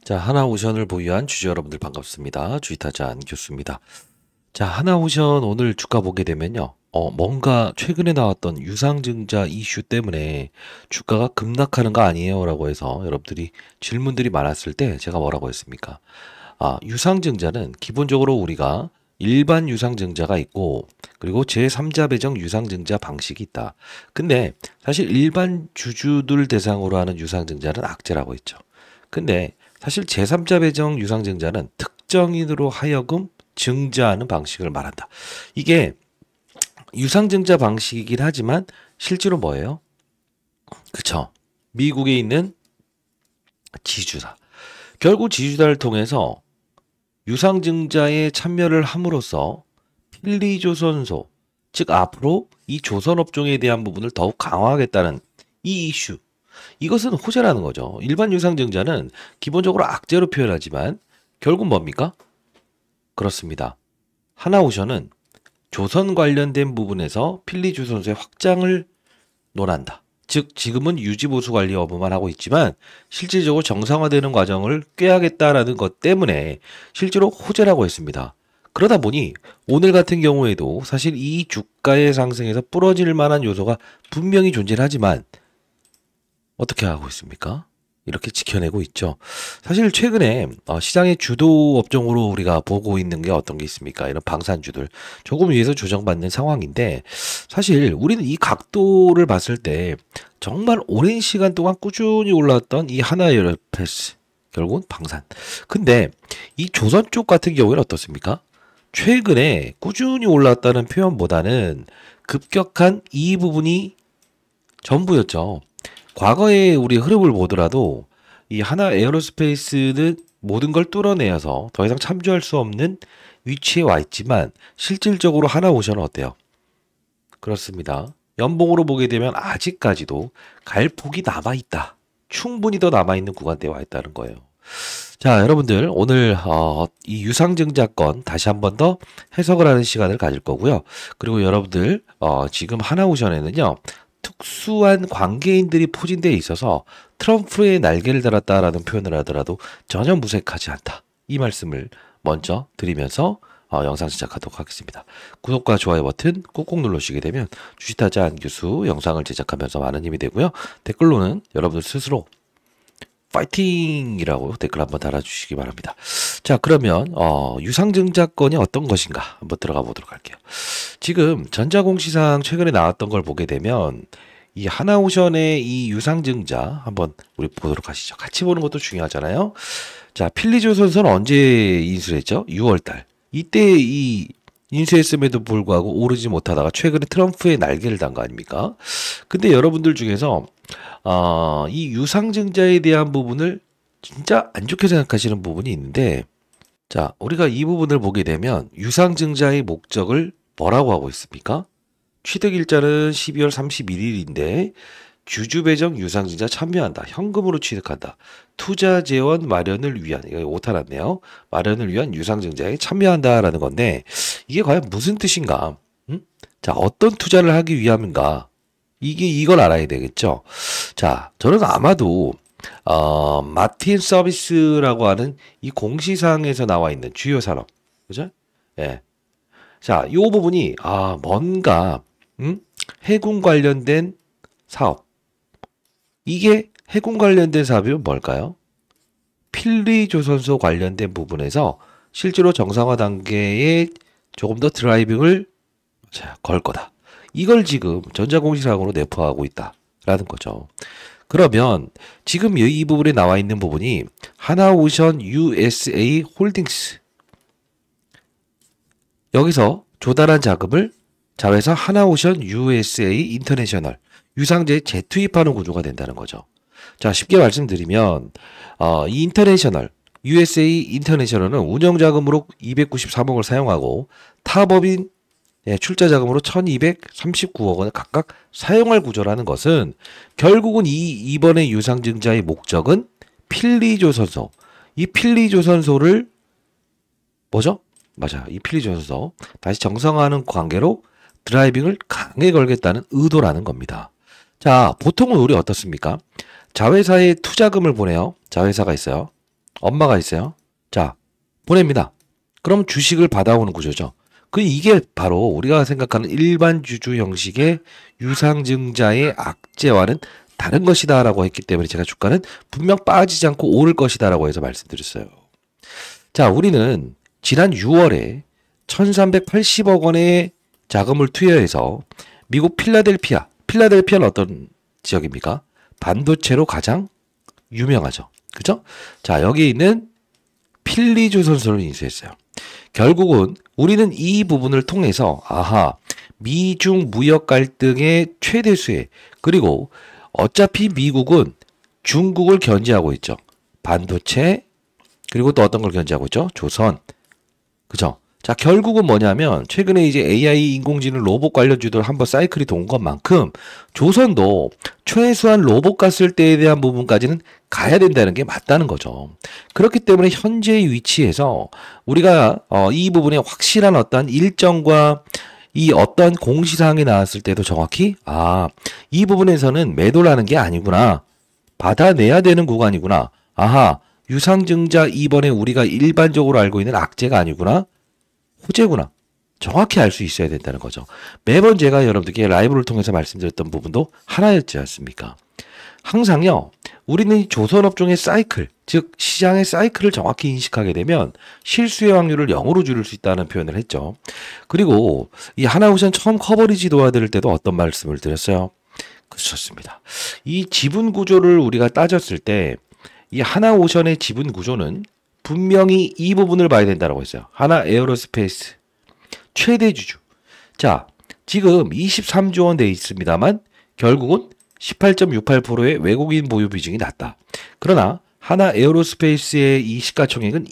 자, 하나오션을 보유한 주주 여러분들 반갑습니다. 주식타자 안교수입니다. 자, 하나오션 오늘 주가 보게 되면요. 뭔가 최근에 나왔던 유상증자 이슈 때문에 주가가 급락하는 거 아니에요? 라고 해서 여러분들이 질문들이 많았을 때 제가 뭐라고 했습니까? 유상증자는 기본적으로 우리가 일반 유상증자가 있고 그리고 제3자 배정 유상증자 방식이 있다. 근데 사실 일반 주주들 대상으로 하는 유상증자는 악재라고 했죠. 근데 사실 제3자 배정 유상증자는 특정인으로 하여금 증자하는 방식을 말한다. 이게 유상증자 방식이긴 하지만 실제로 뭐예요? 그쵸? 미국에 있는 지주사. 결국 지주사를 통해서 유상증자에 참여를 함으로써 필리조선소, 즉 앞으로 이 조선업종에 대한 부분을 더욱 강화하겠다는 이 이슈. 이것은 호재라는 거죠. 일반 유상증자는 기본적으로 악재로 표현하지만 결국 뭡니까? 그렇습니다. 하나오션은 조선 관련된 부분에서 필리조선소의 확장을 논한다. 즉 지금은 유지보수 관리 여부만 하고 있지만 실질적으로 정상화되는 과정을 꾀하겠다라는 것 때문에 실제로 호재라고 했습니다. 그러다 보니 오늘 같은 경우에도 사실 이 주가의 상승에서 부러질 만한 요소가 분명히 존재하지만 어떻게 하고 있습니까? 이렇게 지켜내고 있죠. 사실 최근에 시장의 주도 업종으로 우리가 보고 있는 게 어떤 게 있습니까? 이런 방산주들 조금 위에서 조정받는 상황인데 사실 우리는 이 각도를 봤을 때 정말 오랜 시간 동안 꾸준히 올라왔던 이 하나에어로스페이스 결국은 방산. 근데 이 조선 쪽 같은 경우에는 어떻습니까? 최근에 꾸준히 올라왔다는 표현보다는 급격한 이 부분이 전부였죠. 과거의 우리 흐름을 보더라도 이 하나 에어로스페이스는 모든 걸 뚫어내어서 더 이상 참조할 수 없는 위치에 와 있지만 실질적으로 하나오션은 어때요? 그렇습니다. 연봉으로 보게 되면 아직까지도 갈 폭이 남아있다. 충분히 더 남아있는 구간대에 와 있다는 거예요. 자, 여러분들 오늘 이 유상증자권 다시 한 번 더 해석을 하는 시간을 가질 거고요. 그리고 여러분들 지금 하나오션에는요. 특수한 관계인들이 포진되어 있어서 트럼프의 날개를 달았다라는 표현을 하더라도 전혀 무색하지 않다. 이 말씀을 먼저 드리면서 영상 시작하도록 하겠습니다. 구독과 좋아요 버튼 꾹꾹 눌러주시게 되면 주식타자 안교수 영상을 제작하면서 많은 힘이 되고요. 댓글로는 여러분들 스스로 파이팅이라고 댓글 한번 달아주시기 바랍니다. 자, 그러면 유상증자권이 어떤 것인가 한번 들어가 보도록 할게요. 지금 전자공시상 최근에 나왔던 걸 보게 되면 이 하나오션의 이 유상증자 한번 우리 보도록 하시죠. 같이 보는 것도 중요하잖아요. 자, 필리조선소는 언제 인수했죠? 6월달. 이때 이 인수했음에도 불구하고 오르지 못하다가 최근에 트럼프의 날개를 단 거 아닙니까? 근데 여러분들 중에서 이 유상증자에 대한 부분을 진짜 안 좋게 생각하시는 부분이 있는데, 자, 우리가 이 부분을 보게 되면 유상증자의 목적을 뭐라고 하고 있습니까? 취득일자는 12월 31일인데 주주배정 유상증자 참여한다. 현금으로 취득한다. 투자재원 마련을 위한, 이거 오타 났네요. 마련을 위한 유상증자에 참여한다라는 건데 이게 과연 무슨 뜻인가? 자, 어떤 투자를 하기 위함인가? 이걸 알아야 되겠죠. 자, 저는 아마도 마틴 서비스라고 하는 이 공시사항에서 나와 있는 주요 산업, 그죠? 예. 자, 이 부분이 뭔가 해군 관련된 사업. 이게 해군 관련된 사업이면 뭘까요? 필리조선소 관련된 부분에서 실제로 정상화 단계에 조금 더 드라이빙을 걸 거다. 이걸 지금 전자공시사항으로 내포하고 있다라는 거죠. 그러면 지금 이 부분에 나와 있는 부분이 하나오션 USA 홀딩스. 여기서 조달한 자금을 자회사 하나오션 USA 인터내셔널 유상제에 재투입하는 구조가 된다는 거죠. 자, 쉽게 말씀드리면 이 인터내셔널 USA 인터내셔널은 운영자금으로 293억을 사용하고 타법인 출자 자금으로 1239억 원을 각각 사용할 구조라는 것은 결국은 이번에 유상증자의 목적은 필리조선소. 이 필리조선소를 뭐죠? 맞아. 이 필리조선소 다시 정상화하는 관계로 드라이빙을 강하게 걸겠다는 의도라는 겁니다. 자, 보통은 우리 어떻습니까? 자회사에 투자금을 보내요. 자회사가 있어요. 엄마가 있어요. 자, 보냅니다. 그럼 주식을 받아오는 구조죠. 이게 바로 우리가 생각하는 일반 주주 형식의 유상증자의 악재와는 다른 것이다라고 했기 때문에 제가 주가는 분명 빠지지 않고 오를 것이다라고 해서 말씀드렸어요. 자, 우리는 지난 6월에 1380억 원의 자금을 투여해서 미국 필라델피아는 어떤 지역입니까? 반도체로 가장 유명하죠. 그죠? 자, 여기 있는 필리주 선수를 인수했어요. 결국은 우리는 이 부분을 통해서 미중 무역 갈등의 최대 수혜, 그리고 어차피 미국은 중국을 견제하고 있죠. 반도체, 그리고 또 어떤 걸 견제하고 있죠? 조선. 그죠? 자, 결국은 뭐냐면 최근에 이제 AI 인공지능 로봇 관련주들 한번 사이클이 돈 것만큼 조선도 최소한 로봇 갔을 때에 대한 부분까지는 가야 된다는 게 맞다는 거죠. 그렇기 때문에 현재의 위치에서 우리가 이 부분에 확실한 어떤 일정과 이 어떤 공시사항이 나왔을 때도 정확히 이 부분에서는 매도라는 게 아니구나. 받아내야 되는 구간이구나. 유상증자 이번에 우리가 일반적으로 알고 있는 악재가 아니구나. 호재구나. 정확히 알 수 있어야 된다는 거죠. 매번 제가 여러분들께 라이브를 통해서 말씀드렸던 부분도 하나였지 않습니까? 항상요, 우리는 이 조선업종의 사이클, 즉 시장의 사이클을 정확히 인식하게 되면 실수의 확률을 0으로 줄일 수 있다는 표현을 했죠. 그리고 이 하나오션 처음 커버리지 도와드릴 때도 어떤 말씀을 드렸어요? 그렇습니다. 이 지분 구조를 우리가 따졌을 때 이 하나오션의 지분 구조는 분명히 이 부분을 봐야 된다고 했어요. 하나 에어로스페이스 최대 주주. 자, 지금 23조 원 돼 있습니다만 결국은 18.68%의 외국인 보유 비중이 낮다. 그러나 하나 에어로스페이스의 이 시가총액은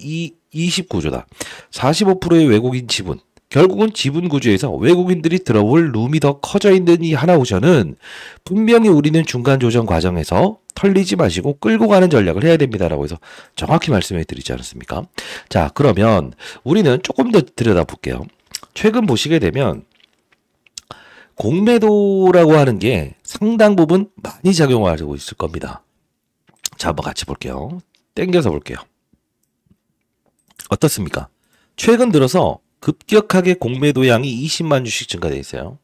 29조다. 45%의 외국인 지분. 결국은 지분 구조에서 외국인들이 들어올 룸이 더 커져 있는 이 하나오션은 분명히 우리는 중간 조정 과정에서 털리지 마시고 끌고 가는 전략을 해야 됩니다라고 해서 정확히 말씀해 드리지 않았습니까? 자, 그러면 우리는 조금 더 들여다볼게요. 최근 보시게 되면 공매도라고 하는 게 상당 부분 많이 작용하고 있을 겁니다. 자, 한번 같이 볼게요. 땡겨서 볼게요. 어떻습니까? 최근 들어서 급격하게 공매도 양이 20만 주씩 증가되어 있어요.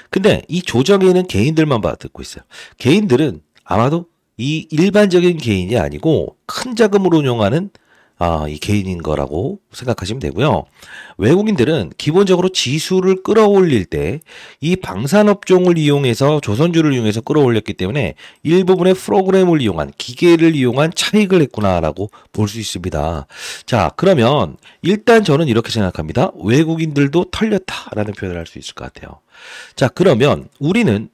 근데 이 조정에는 개인들만 받고 있어요. 개인들은 아마도 이 일반적인 개인이 아니고 큰 자금으로 운용하는 이 개인인 거라고 생각하시면 되고요. 외국인들은 기본적으로 지수를 끌어올릴 때 이 방산업종을 이용해서 조선주를 이용해서 끌어올렸기 때문에 일부분의 프로그램을 이용한 기계를 이용한 차익을 했구나라고 볼 수 있습니다. 자, 그러면 일단 저는 이렇게 생각합니다. 외국인들도 털렸다라는 표현을 할 수 있을 것 같아요. 자, 그러면 우리는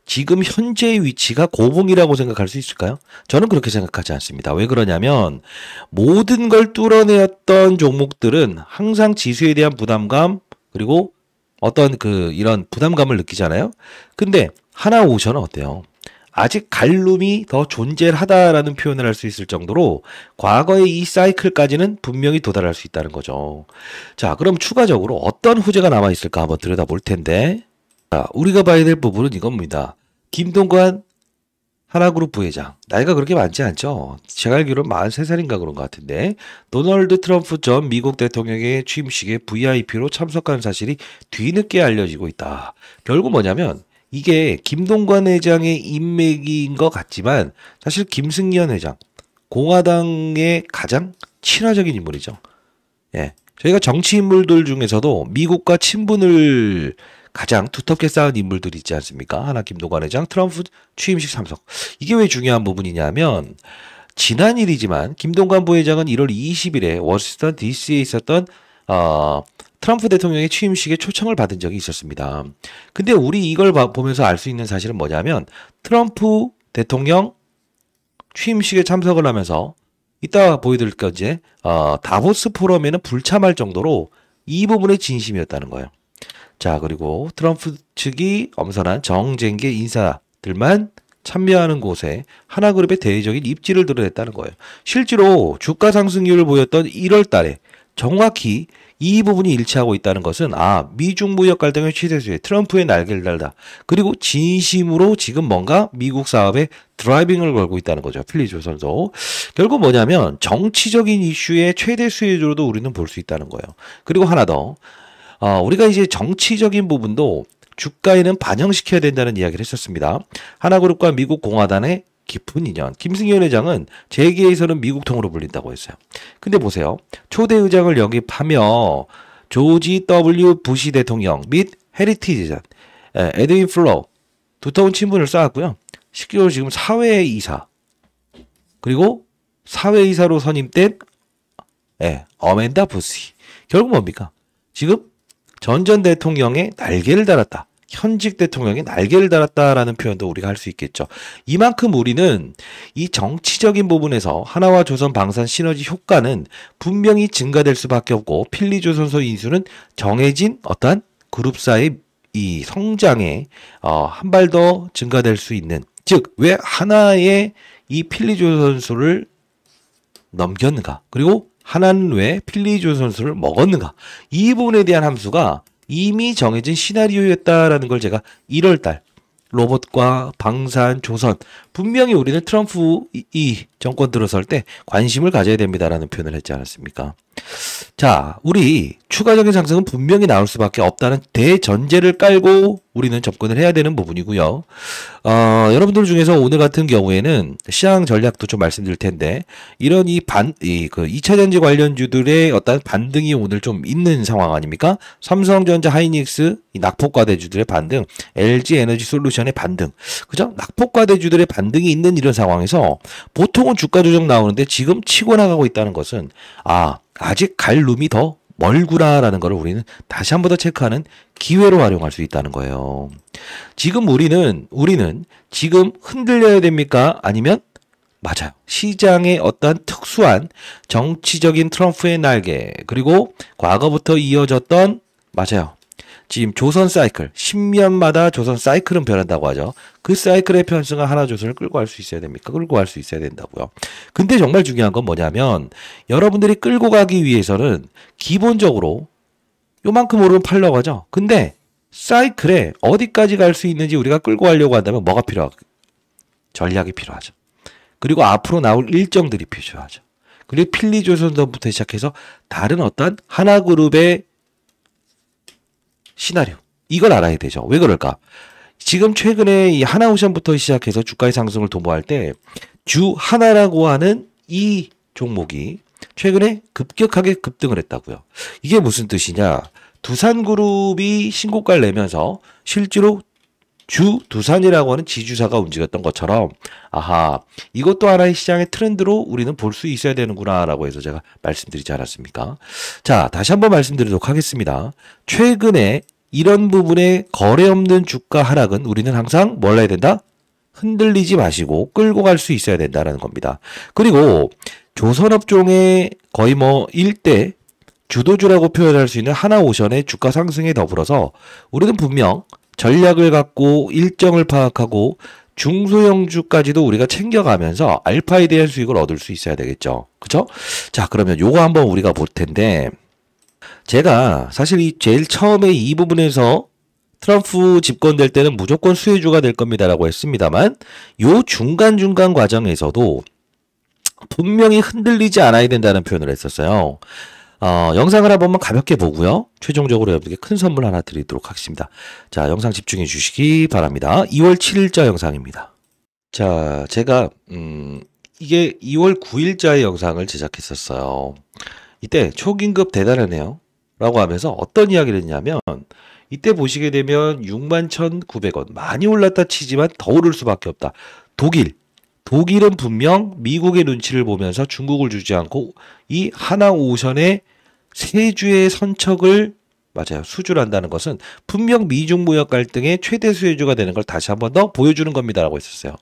지금 현재의 위치가 고봉이라고 생각할 수 있을까요? 저는 그렇게 생각하지 않습니다. 왜 그러냐면 모든 걸 뚫어내었던 종목들은 항상 지수에 대한 부담감, 그리고 어떤 이런 부담감을 느끼잖아요. 근데 하나오션은 어때요? 아직 갈룸이 더 존재하다라는 표현을 할 수 있을 정도로 과거의 이 사이클까지는 분명히 도달할 수 있다는 거죠. 자, 그럼 추가적으로 어떤 호재가 남아 있을까 한번 들여다볼 텐데, 자, 우리가 봐야 될 부분은 이겁니다. 김동관 하나그룹 부회장, 나이가 그렇게 많지 않죠? 제가 알기로는 43살인가 그런 것 같은데, 도널드 트럼프 전 미국 대통령의 취임식에 VIP로 참석한 사실이 뒤늦게 알려지고 있다. 결국 뭐냐면 이게 김동관 회장의 인맥인 것 같지만 사실 김승연 회장, 공화당의 가장 친화적인 인물이죠. 예, 저희가 정치 인물들 중에서도 미국과 친분을 가장 두텁게 쌓은 인물들이 있지 않습니까? 하나 김동관 회장, 트럼프 취임식 참석. 이게 왜 중요한 부분이냐면 지난 일이지만 김동관 부회장은 1월 20일에 워싱턴 DC에 있었던 트럼프 대통령의 취임식에 초청을 받은 적이 있었습니다. 근데 우리 이걸 보면서 알 수 있는 사실은 뭐냐면 트럼프 대통령 취임식에 참석을 하면서 이따 보여드릴 건지 다보스 포럼에는 불참할 정도로 이 부분에 진심이었다는 거예요. 자, 그리고 트럼프 측이 엄선한 정쟁계 인사들만 참여하는 곳에 하나그룹의 대외적인 입지를 드러냈다는 거예요. 실제로 주가 상승률을 보였던 1월 달에 정확히 이 부분이 일치하고 있다는 것은 미중 무역 갈등의 최대수에 트럼프의 날개를 달다. 그리고 진심으로 지금 뭔가 미국 사업에 드라이빙을 걸고 있다는 거죠. 필리조선소. 결국 뭐냐면 정치적인 이슈의 최대 수혜주로도 우리는 볼 수 있다는 거예요. 그리고 하나 더. 우리가 이제 정치적인 부분도 주가에는 반영시켜야 된다는 이야기를 했었습니다. 하나그룹과 미국 공화당의 깊은 인연. 김승현 회장은 재계에서는 미국통으로 불린다고 했어요. 근데 보세요. 초대 의장을 영입하며 조지 W. 부시 대통령 및 헤리티지전 에드윈 플로 두터운 친분을 쌓았고요. 실제로 지금 사회이사 그리고 사회이사로 선임된 어멘다 부시. 결국 뭡니까? 지금 전 대통령의 날개를 달았다. 현직 대통령의 날개를 달았다라는 표현도 우리가 할 수 있겠죠. 이만큼 우리는 이 정치적인 부분에서 하나와 조선 방산 시너지 효과는 분명히 증가될 수밖에 없고 필리조선소 인수는 정해진 어떠한 그룹사의 이 성장에 한 발 더 증가될 수 있는, 즉 왜 하나의 이 필리조선소를 넘겼는가, 그리고 하나는 왜 필리조선소를 먹었는가, 이 부분에 대한 함수가 이미 정해진 시나리오였다라는 걸 제가 1월달 로봇과 방산, 조선, 분명히 우리는 트럼프 이 정권 들어설 때 관심을 가져야 됩니다라는 표현을 했지 않았습니까? 자, 우리 추가적인 상승은 분명히 나올 수밖에 없다는 대전제를 깔고 우리는 접근을 해야 되는 부분이고요. 여러분들 중에서 오늘 같은 경우에는 시장 전략도 좀 말씀드릴 텐데, 이런 2차 전지 관련주들의 어떤 반등이 오늘 좀 있는 상황 아닙니까? 삼성전자, 하이닉스, 이 낙폭과대주들의 반등, LG 에너지 솔루션의 반등, 그죠? 낙폭과대주들의 반등이 있는 이런 상황에서 보통은 주가 조정 나오는데 지금 치고 나가고 있다는 것은 아직 갈 룸이 더 멀구나라는 걸 우리는 다시 한 번 더 체크하는 기회로 활용할 수 있다는 거예요. 지금 우리는 지금 흔들려야 됩니까? 아니면 맞아요. 시장의 어떤 특수한 정치적인 트럼프의 날개, 그리고 과거부터 이어졌던 맞아요. 지금 조선 사이클, 10년마다 조선 사이클은 변한다고 하죠. 그 사이클의 편승을 하나조선을 끌고 갈 수 있어야 됩니까? 끌고 갈 수 있어야 된다고요. 근데 정말 중요한 건 뭐냐면 여러분들이 끌고 가기 위해서는 기본적으로 요만큼 오르면 팔려고 하죠. 근데 사이클에 어디까지 갈 수 있는지 우리가 끌고 가려고 한다면 뭐가 필요하고? 전략이 필요하죠. 그리고 앞으로 나올 일정들이 필요하죠. 그리고 필리조선부터 시작해서 다른 어떤 하나그룹의 시나리오, 이걸 알아야 되죠. 왜 그럴까? 지금 최근에 이 하나오션부터 시작해서 주가의 상승을 도모할 때 주 하나라고 하는 이 종목이 최근에 급격하게 급등을 했다고요. 이게 무슨 뜻이냐? 두산그룹이 신고가를 내면서 실제로 주 두산이라고 하는 지주사가 움직였던 것처럼 이것도 하나의 시장의 트렌드로 우리는 볼 수 있어야 되는구나라고 해서 제가 말씀드리지 않았습니까? 자, 다시 한번 말씀드리도록 하겠습니다. 최근에 이런 부분에 거래 없는 주가 하락은 우리는 항상 뭘 해야 된다? 흔들리지 마시고 끌고 갈 수 있어야 된다는 겁니다. 그리고 조선업종의 거의 일대 주도주라고 표현할 수 있는 하나오션의 주가 상승에 더불어서 우리는 분명 전략을 갖고 일정을 파악하고 중소형주까지도 우리가 챙겨가면서 알파에 대한 수익을 얻을 수 있어야 되겠죠. 그죠? 자, 그러면 요거 한번 우리가 볼 텐데, 제가 사실 제일 처음에 이 부분에서 트럼프 집권될 때는 무조건 수혜주가 될 겁니다라고 했습니다만, 요 중간중간 과정에서도 분명히 흔들리지 않아야 된다는 표현을 했었어요. 영상을 한번 가볍게 보고요. 최종적으로 여러분께 큰 선물 하나 드리도록 하겠습니다. 자, 영상 집중해 주시기 바랍니다. 2월 7일자 영상입니다. 자, 제가 이게 2월 9일자의 영상을 제작했었어요. 이때 초긴급 대단하네요 라고 하면서 어떤 이야기를 했냐면, 이때 보시게 되면 61,900원 많이 올랐다 치지만 더 오를 수밖에 없다. 독일은 분명 미국의 눈치를 보면서 중국을 주지 않고 이 하나오션의 세 주의 선척을 수주를 한다는 것은 분명 미중 무역 갈등의 최대 수혜주가 되는 걸 다시 한 번 더 보여주는 겁니다라고 했었어요.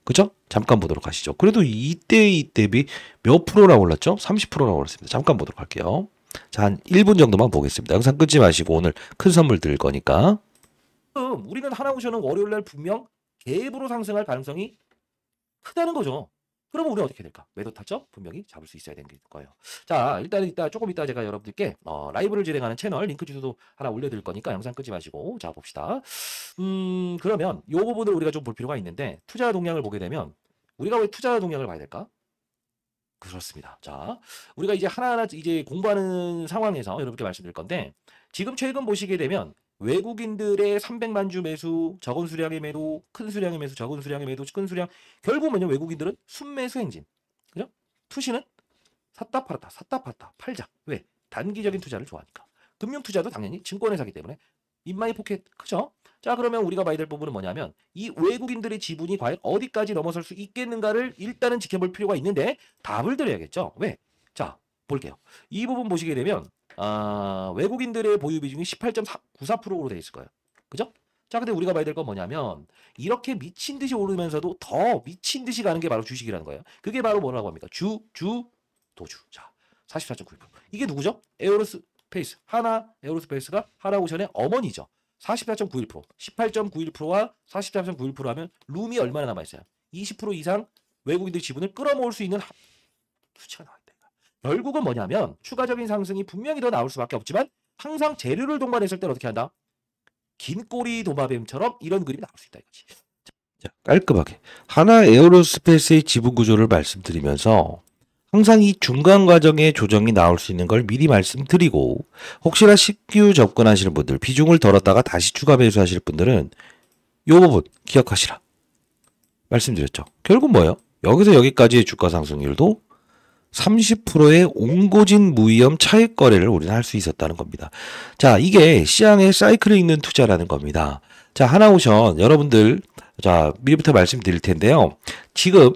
그죠? 잠깐 보도록 하시죠. 그래도 이때 대비 몇 프로나 올랐죠? 30%나 올랐습니다. 잠깐 보도록 할게요. 자, 한 1분 정도만 보겠습니다. 영상 끊지 마시고 오늘 큰 선물 드릴 거니까. 우리는 하나오션은 월요일날 분명 갭으로 상승할 가능성이 크다는 거죠. 그러면 우리는 어떻게 될까? 매도 타점 분명히 잡을 수 있어야 되는 거예요. 자, 일단은 조금 이따 제가 여러분들께 라이브를 진행하는 채널 링크 주소도 하나 올려드릴 거니까 영상 끄지 마시고 자 봅시다. 그러면 이 부분을 우리가 좀 볼 필요가 있는데 투자 동향을 보게 되면 우리가 왜 투자 동향을 봐야 될까? 그렇습니다. 자, 우리가 이제 하나하나 이제 공부하는 상황에서 여러분께 말씀드릴 건데 지금 최근 보시게 되면 외국인들의 300만 주 매수, 적은 수량의 매도, 큰 수량의 매수, 적은 수량의 매도, 큰 수량 결국은요 외국인들은 순매수 행진. 그죠? 투시는 샀다 팔았다, 샀다 팔았다, 팔자. 왜? 단기적인 투자를 좋아하니까. 금융 투자도 당연히 증권에 사기 때문에 인마이 포켓 크죠? 자, 그러면 우리가 봐야 될 부분은 뭐냐면 이 외국인들의 지분이 과연 어디까지 넘어설 수 있겠는가를 일단은 지켜볼 필요가 있는데 답을 드려야겠죠. 왜? 자, 볼게요. 이 부분 보시게 되면 외국인들의 보유 비중이 18.94%로 되어 있을 거예요. 그죠? 자, 근데 우리가 봐야 될 건 뭐냐면 이렇게 미친 듯이 오르면서도 더 미친 듯이 가는 게 바로 주식이라는 거예요. 그게 바로 뭐라고 합니까? 도주. 자, 44.91%. 이게 누구죠? 에어로스페이스. 하나 에어로스페이스가 하나오션의 어머니죠. 44.91%. 18.91%와 44.91% 하면 룸이 얼마나 남아있어요? 20% 이상 외국인들 지분을 끌어모을 수 있는 수치가 나와있다. 결국은 뭐냐면 추가적인 상승이 분명히 더 나올 수밖에 없지만 항상 재료를 동반했을 때는 어떻게 한다? 긴 꼬리 도마뱀처럼 이런 그림이 나올 수 있다 이거지. 자, 깔끔하게 하나 에어로스페이스의 지분 구조를 말씀드리면서 항상 이 중간 과정에 조정이 나올 수 있는 걸 미리 말씀드리고 혹시나 신규 접근하시는 분들 비중을 덜었다가 다시 추가 매수하실 분들은 이 부분 기억하시라 말씀드렸죠. 결국 뭐예요? 여기서 여기까지의 주가 상승률도 30%의 옹고진 무위험 차익 거래를 우리는 할 수 있었다는 겁니다. 자, 이게 시장의 사이클이 있는 투자라는 겁니다. 자, 하나오션 여러분들 자 미리부터 말씀드릴 텐데요. 지금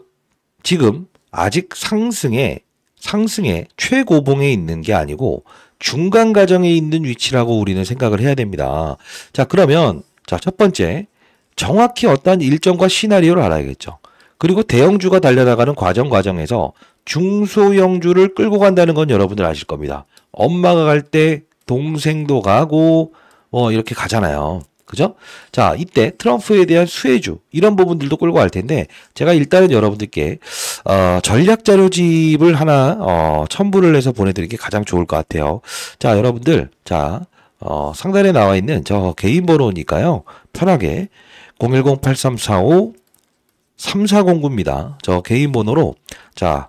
아직 상승의 최고봉에 있는 게 아니고 중간 과정에 있는 위치라고 우리는 생각을 해야 됩니다. 자, 그러면 자, 첫 번째 정확히 어떤 일정과 시나리오를 알아야겠죠. 그리고 대형주가 달려나가는 과정에서 중소형주를 끌고 간다는 건 여러분들 아실 겁니다. 엄마가 갈 때 동생도 가고 이렇게 가잖아요. 그죠? 자, 이때 트럼프에 대한 수혜주 이런 부분들도 끌고 갈 텐데 제가 일단은 여러분들께 전략 자료집을 하나 첨부를 해서 보내드리는 게 가장 좋을 것 같아요. 자, 여러분들 자 상단에 나와 있는 저 개인 번호니까요. 편하게 010-8345-3409입니다. 저 개인 번호로 자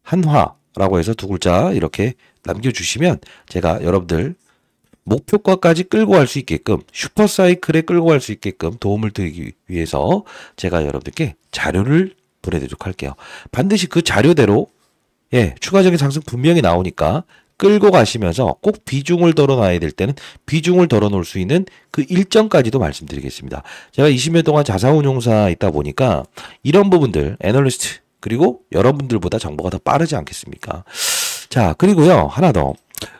한화라고 해서 두 글자 이렇게 남겨주시면 제가 여러분들 목표가까지 끌고 갈 수 있게끔 슈퍼사이클에 끌고 갈 수 있게끔 도움을 드리기 위해서 제가 여러분들께 자료를 보내드리도록 할게요. 반드시 그 자료대로 추가적인 상승 분명히 나오니까 끌고 가시면서 꼭 비중을 덜어놔야 될 때는 비중을 덜어놓을 수 있는 그 일정까지도 말씀드리겠습니다. 제가 20년 동안 자산운용사 있다 보니까 이런 부분들 애널리스트 그리고 여러분들보다 정보가 더 빠르지 않겠습니까? 자, 그리고요 하나 더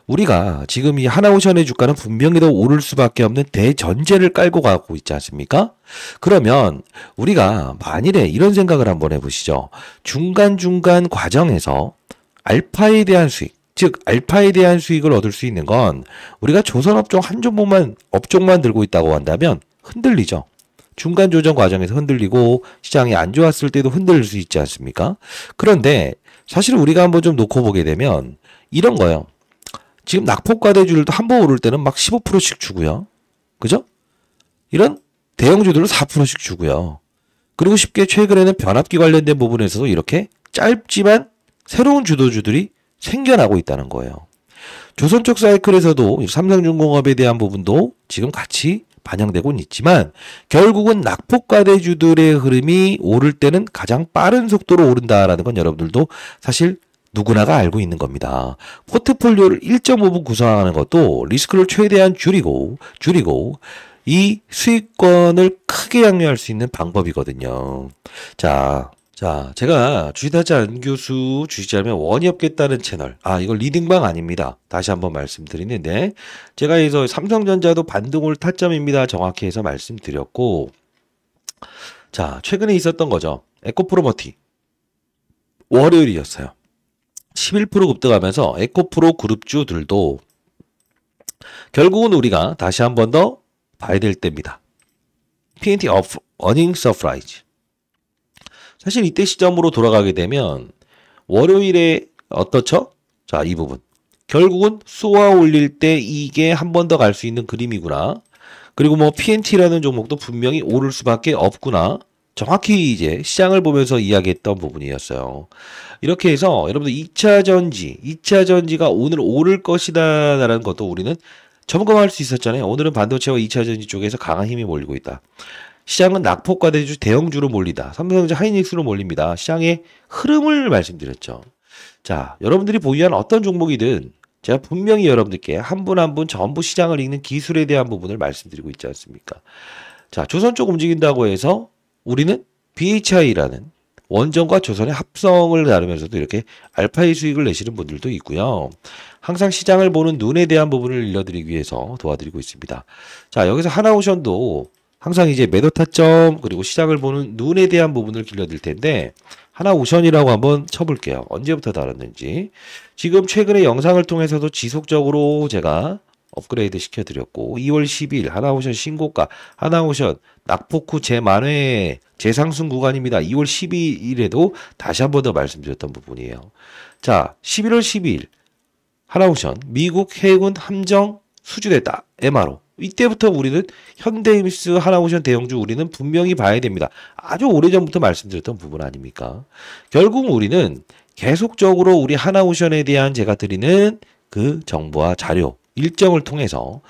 우리가 지금 이 하나오션의 주가는 분명히 더 오를 수밖에 없는 대전제를 깔고 가고 있지 않습니까? 그러면 우리가 만일에 이런 생각을 한번 해보시죠. 중간중간 과정에서 알파에 대한 수익 즉 알파에 대한 수익을 얻을 수 있는 건 우리가 조선업종 한 업종만 들고 있다고 한다면 흔들리죠. 중간 조정 과정에서 흔들리고 시장이 안 좋았을 때도 흔들릴 수 있지 않습니까? 그런데 사실 우리가 한번 좀 놓고 보게 되면 이런 거예요. 지금 낙폭과대주들도 한 번 오를 때는 막 15%씩 주고요. 그죠? 이런 대형주들도 4%씩 주고요. 그리고 쉽게 최근에는 변압기 관련된 부분에서도 이렇게 짧지만 새로운 주도주들이 생겨나고 있다는 거예요. 조선 쪽 사이클에서도 삼성중공업에 대한 부분도 지금 같이 반영되고는 있지만 결국은 낙폭과대주들의 흐름이 오를 때는 가장 빠른 속도로 오른다라는 건 여러분들도 사실 누구나가 알고 있는 겁니다. 포트폴리오를 1.5분 구성하는 것도 리스크를 최대한 줄이고 이 수익권을 크게 양료할 수 있는 방법이거든요. 자, 제가 주식타자 안교수 주식자면 원이 없겠다는 채널. 이거 리딩방 아닙니다. 다시 한번 말씀드리는데 제가 여기서 삼성전자도 반등올 타점입니다. 정확히 해서 말씀드렸고 자, 최근에 있었던 거죠. 에코프로머티. 월요일이었어요. 11% 급등하면서 에코프로 그룹주들도 결국은 우리가 다시 한 번 더 봐야 될 때입니다. P&T of Earning Surprise. 사실 이때 시점으로 돌아가게 되면 월요일에 어떻죠? 자, 이 부분. 결국은 쏘아 올릴 때 이게 한 번 더 갈 수 있는 그림이구나. 그리고 뭐 PNT라는 종목도 분명히 오를 수밖에 없구나. 정확히 이제 시장을 보면서 이야기했던 부분이었어요. 이렇게 해서 여러분들 2차 전지, 2차 전지가 오늘 오를 것이다라는 것도 우리는 점검할 수 있었잖아요. 오늘은 반도체와 2차 전지 쪽에서 강한 힘이 몰리고 있다. 시장은 낙폭과대주 대형주로 몰리다. 삼성전자 하이닉스로 몰립니다. 시장의 흐름을 말씀드렸죠. 자, 여러분들이 보유한 어떤 종목이든 제가 분명히 여러분들께 한 분 한 분 전부 시장을 읽는 기술에 대한 부분을 말씀드리고 있지 않습니까? 자, 조선 쪽 움직인다고 해서 우리는 BHI라는 원전과 조선의 합성을 나누면서도 이렇게 알파의 수익을 내시는 분들도 있고요. 항상 시장을 보는 눈에 대한 부분을 일러드리기 위해서 도와드리고 있습니다. 자, 여기서 하나오션도 항상 이제 매도 타점 그리고 시장을 보는 눈에 대한 부분을 길러드릴 텐데 하나오션이라고 한번 쳐볼게요. 언제부터 다뤘는지. 지금 최근에 영상을 통해서도 지속적으로 제가 업그레이드 시켜드렸고 2월 10일 하나오션 신고가 하나오션 낙폭 후 재만회 재상승 구간입니다. 2월 12일에도 다시 한 번 더 말씀드렸던 부분이에요. 자, 11월 12일 하나오션 미국 해군 함정 수주됐다. MRO. 이때부터 우리는 현대임스 하나오션 대형주 우리는 분명히 봐야 됩니다. 아주 오래전부터 말씀드렸던 부분 아닙니까? 결국 우리는 계속적으로 우리 하나오션에 대한 제가 드리는 그 정보와 자료 일정을 통해서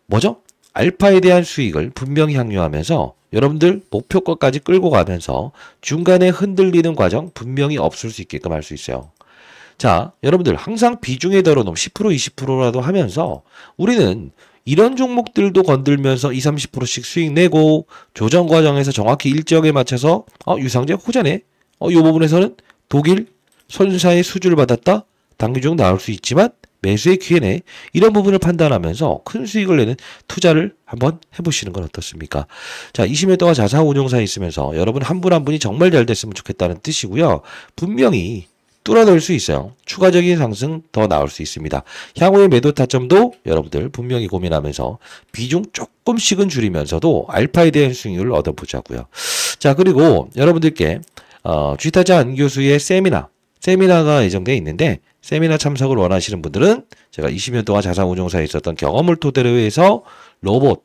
뭐죠? 알파에 대한 수익을 분명히 향유하면서 여러분들 목표가까지 끌고 가면서 중간에 흔들리는 과정 분명히 없을 수 있게끔 할 수 있어요. 자, 여러분들 항상 비중에 덜어놓으면 10% 20%라도 하면서 우리는 이런 종목들도 건들면서 20, 30%씩 수익 내고 조정 과정에서 정확히 일정에 맞춰서 유상제 호전에 이 부분에서는 독일 선사의 수주를 받았다. 당기종 나올 수 있지만 매수의 기회네. 이런 부분을 판단하면서 큰 수익을 내는 투자를 한번 해보시는 건 어떻습니까? 자, 20년 동안 자산운용사에 있으면서 여러분 한 분 한 분이 정말 잘 됐으면 좋겠다는 뜻이고요. 분명히 뚫어낼 수 있어요. 추가적인 상승 더 나올 수 있습니다. 향후의 매도 타점도 여러분들 분명히 고민하면서 비중 조금씩은 줄이면서도 알파에 대한 수익률을 얻어보자고요. 자, 그리고 여러분들께 쥐타자 안 교수의 세미나가 예정되어 있는데 세미나 참석을 원하시는 분들은 제가 20년 동안 자산운용사에 있었던 경험을 토대로 해서 로봇,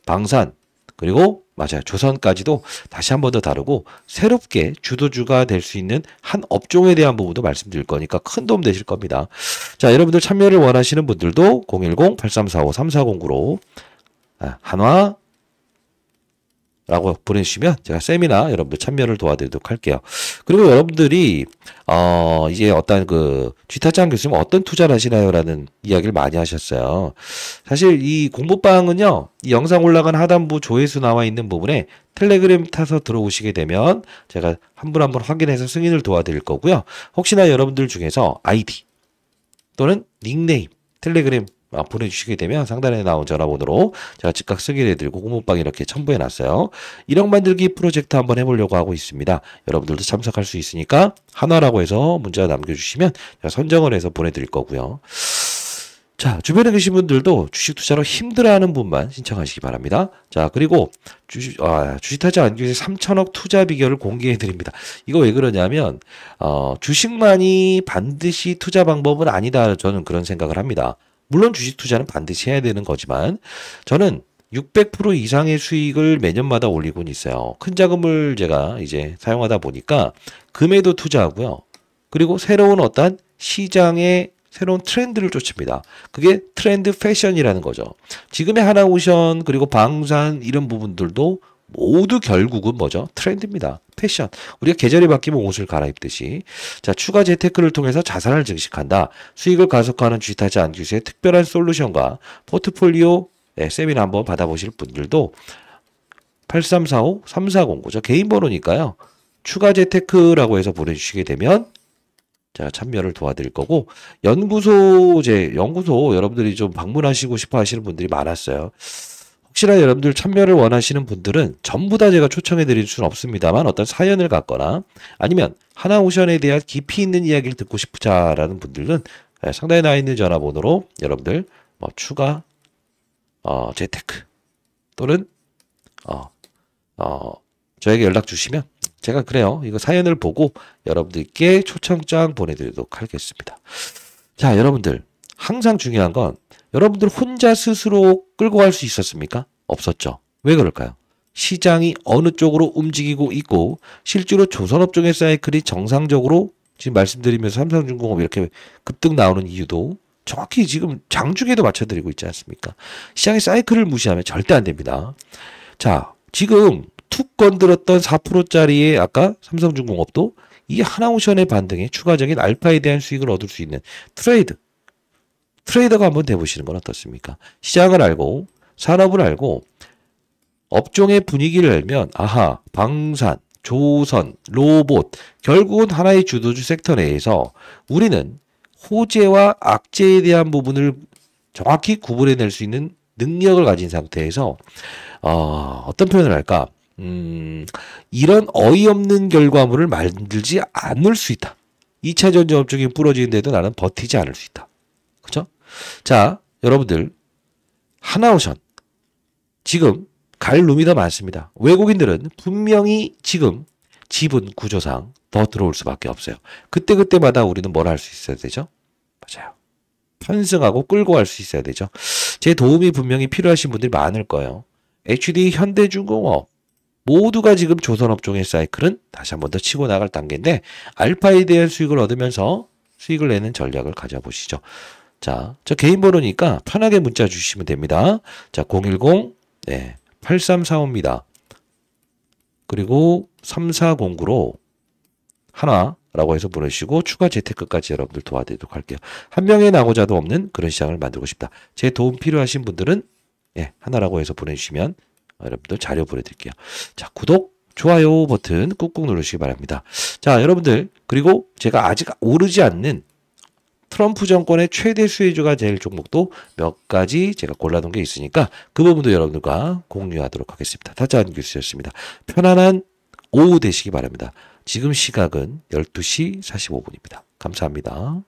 방산, 그리고 맞아요. 조선까지도 다시 한 번 더 다루고 새롭게 주도주가 될 수 있는 한 업종에 대한 부분도 말씀드릴 거니까 큰 도움 되실 겁니다. 자, 여러분들 참여를 원하시는 분들도 010-8345-3409로 한화 라고 보내주시면 제가 세미나 여러분들 참여를 도와드리도록 할게요. 그리고 여러분들이 이제 어떤 그 쥐타짱 교수님 어떤 투자를 하시나요? 라는 이야기를 많이 하셨어요. 사실 이 공부방은요. 이 영상 올라간 하단부 조회수 나와 있는 부분에 텔레그램 타서 들어오시게 되면 제가 한 분 한 분 확인해서 승인을 도와드릴 거고요. 혹시나 여러분들 중에서 아이디 또는 닉네임 텔레그램 보내주시게 되면 상단에 나온 전화번호로 제가 즉각 승인해드리고 공모방 이렇게 첨부해놨어요. 1억 만들기 프로젝트 한번 해보려고 하고 있습니다. 여러분들도 참석할 수 있으니까 한화라고 해서 문자 남겨주시면 제가 선정을 해서 보내드릴 거고요. 자, 주변에 계신 분들도 주식 투자로 힘들어하는 분만 신청하시기 바랍니다. 자, 그리고 주식타자 안규의 3천억 투자 비결을 공개해 드립니다. 이거 왜 그러냐면 주식만이 반드시 투자 방법은 아니다. 저는 그런 생각을 합니다. 물론 주식 투자는 반드시 해야 되는 거지만 저는 600% 이상의 수익을 매년마다 올리곤 있어요. 큰 자금을 제가 이제 사용하다 보니까 금에도 투자하고요. 그리고 새로운 어떤 시장의 새로운 트렌드를 쫓습니다. 그게 트렌드 패션이라는 거죠. 지금의 하나오션 그리고 방산 이런 부분들도 모두 결국은 뭐죠? 트렌드입니다. 패션. 우리가 계절이 바뀌면 옷을 갈아입듯이. 자, 추가 재테크를 통해서 자산을 증식한다. 수익을 가속화하는 주식타자 안규수의 특별한 솔루션과 포트폴리오 세미나 한번 받아보실 분들도 8345-3409. 저 개인 번호니까요. 추가 재테크라고 해서 보내주시게 되면 제가 참여를 도와드릴 거고 연구소 여러분들이 좀 방문하시고 싶어 하시는 분들이 많았어요. 혹시나 여러분들 참여를 원하시는 분들은 전부 다 제가 초청해 드릴 수는 없습니다만 어떤 사연을 갖거나 아니면 하나오션에 대한 깊이 있는 이야기를 듣고 싶자라는 분들은 상단에 나와 있는 전화번호로 여러분들 추가 재테크 또는 저에게 연락 주시면 제가 그래요. 이거 사연을 보고 여러분들께 초청장 보내드리도록 하겠습니다. 자, 여러분들 항상 중요한 건 여러분들 혼자 스스로 끌고 갈 수 있었습니까? 없었죠. 왜 그럴까요? 시장이 어느 쪽으로 움직이고 있고 실제로 조선업종의 사이클이 정상적으로 지금 말씀드리면서 삼성중공업 이렇게 급등 나오는 이유도 정확히 지금 장중에도 맞춰드리고 있지 않습니까? 시장의 사이클을 무시하면 절대 안 됩니다. 자, 지금 툭 건드렸던 4%짜리의 아까 삼성중공업도 이 하나오션의 반등에 추가적인 알파에 대한 수익을 얻을 수 있는 트레이더가 한번 돼보시는 건 어떻습니까? 시장을 알고 산업을 알고 업종의 분위기를 알면 아하, 방산, 조선, 로봇 결국은 하나의 주도주 섹터 내에서 우리는 호재와 악재에 대한 부분을 정확히 구분해낼 수 있는 능력을 가진 상태에서 어떤 표현을 할까? 이런 어이없는 결과물을 만들지 않을 수 있다. 2차 전지 업종이 부러지는데도 나는 버티지 않을 수 있다. 그죠? 자, 여러분들 하나오션 지금 갈 룸이 더 많습니다. 외국인들은 분명히 지금 지분 구조상 더 들어올 수밖에 없어요. 그때그때마다 우리는 뭘 할 수 있어야 되죠? 맞아요. 편승하고 끌고 갈 수 있어야 되죠. 제 도움이 분명히 필요하신 분들이 많을 거예요. HD, 현대중공업 모두가 지금 조선업종의 사이클은 다시 한 번 더 치고 나갈 단계인데 알파에 대한 수익을 얻으면서 수익을 내는 전략을 가져보시죠. 자, 저 개인 번호니까 편하게 문자 주시면 됩니다. 자, 010 8345입니다. 그리고 3409로 하나라고 해서 보내주시고 추가 재테크까지 여러분들 도와드리도록 할게요. 한 명의 나고자도 없는 그런 시장을 만들고 싶다. 제 도움 필요하신 분들은 하나라고 해서 보내주시면 여러분들 자료 보내드릴게요. 자, 구독, 좋아요 버튼 꾹꾹 누르시기 바랍니다. 자, 여러분들 그리고 제가 아직 오르지 않는 트럼프 정권의 최대 수혜주가 될 종목도 몇 가지 제가 골라놓은 게 있으니까 그 부분도 여러분들과 공유하도록 하겠습니다. 타짜한 교수였습니다. 편안한 오후 되시기 바랍니다. 지금 시각은 12시 45분입니다. 감사합니다.